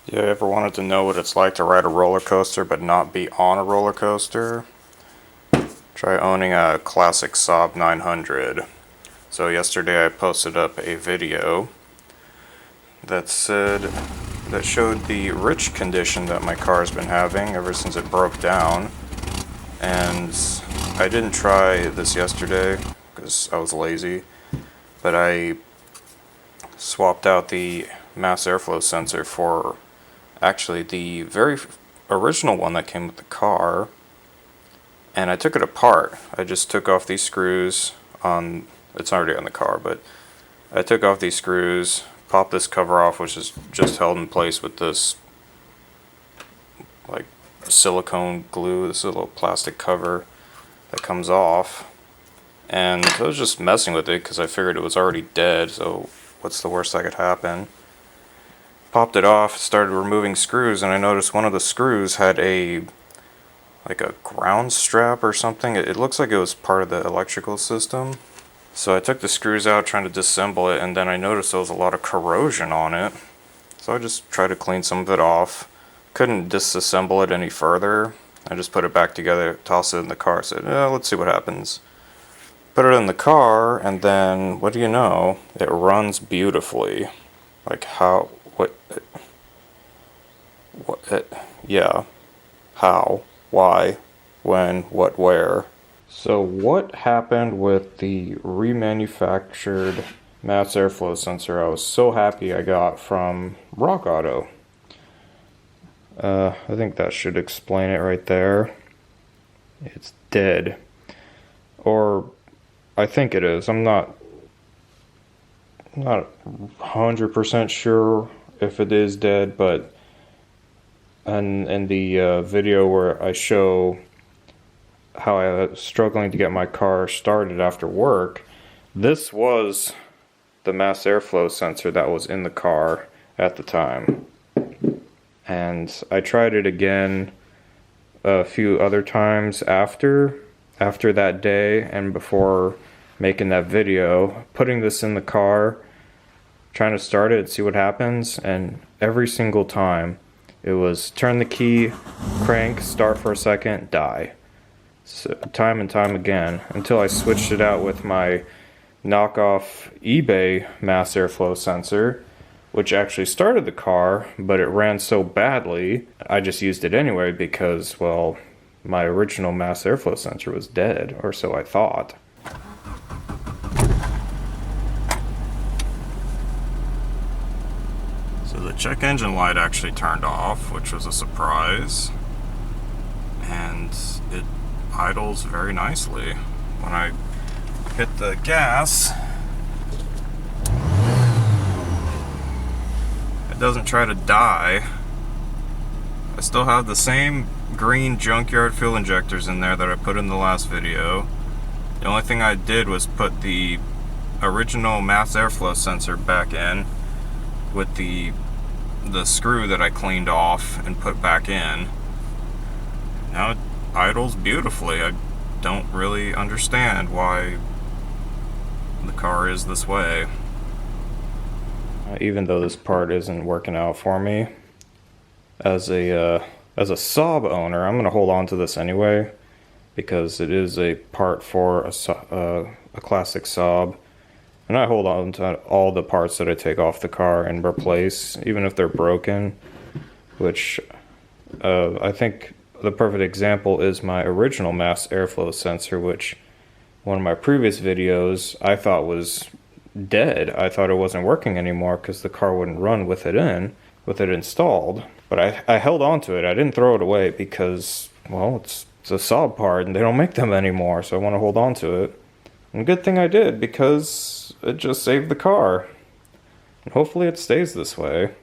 Yeah, ever wanted to know what it's like to ride a roller coaster but not be on a roller coaster? Try owning a classic Saab 900. So yesterday I posted up a video that showed the rich condition that my car's been having ever since it broke down. And I didn't try this yesterday because I was lazy, but I swapped out the mass airflow sensor for actually the very original one that came with the car, and I took it apart. I just took off these screws on, it's already on the car, but I took off these screws, popped this cover off, which is just held in place with this like silicone glue, this little plastic cover that comes off, and I was just messing with it because I figured it was already dead, so what's the worst that could happen? Popped it off, started removing screws, and I noticed one of the screws had like a ground strap or something. It looks like it was part of the electrical system. So I took the screws out trying to disassemble it, and then I noticed there was a lot of corrosion on it. So I just tried to clean some of it off. Couldn't disassemble it any further. I just put it back together, tossed it in the car, said, let's see what happens. Put it in the car, and then, what do you know? It runs beautifully. Like how... yeah. How? Why? When? What? Where? So what happened with the remanufactured mass airflow sensor I was so happy I got from Rock Auto? I think that should explain it right there. It's dead. Or I think it is. I'm not 100% sure if it is dead, but in the video where I show how I was struggling to get my car started after work, this was the mass airflow sensor that was in the car at the time. And I tried it again a few other times after that day and before making that video, putting this in the car, trying to start it and see what happens, and every single time it was turn the key, crank, start for a second, die. So, time and time again, until I switched it out with my knockoff eBay mass airflow sensor, which actually started the car, but it ran so badly, I just used it anyway because, well, my original mass airflow sensor was dead, or so I thought. So the check engine light actually turned off, which was a surprise, and it idles very nicely. When I hit the gas, it doesn't try to die. I still have the same green junkyard fuel injectors in there that I put in the last video. The only thing I did was put the original mass airflow sensor back in with the screw that I cleaned off and put back in. Now it idles beautifully. I don't really understand why the car is this way. Even though this part isn't working out for me, as a Saab owner, I'm going to hold on to this anyway because it is a part for a classic Saab. And I hold on to all the parts that I take off the car and replace, even if they're broken, which I think the perfect example is my original mass airflow sensor, which one of my previous videos I thought was dead. I thought it wasn't working anymore because the car wouldn't run with it installed. But I held on to it. I didn't throw it away because, well, it's a Saab part and they don't make them anymore, so I want to hold on to it. And good thing I did, because it just saved the car. And hopefully it stays this way.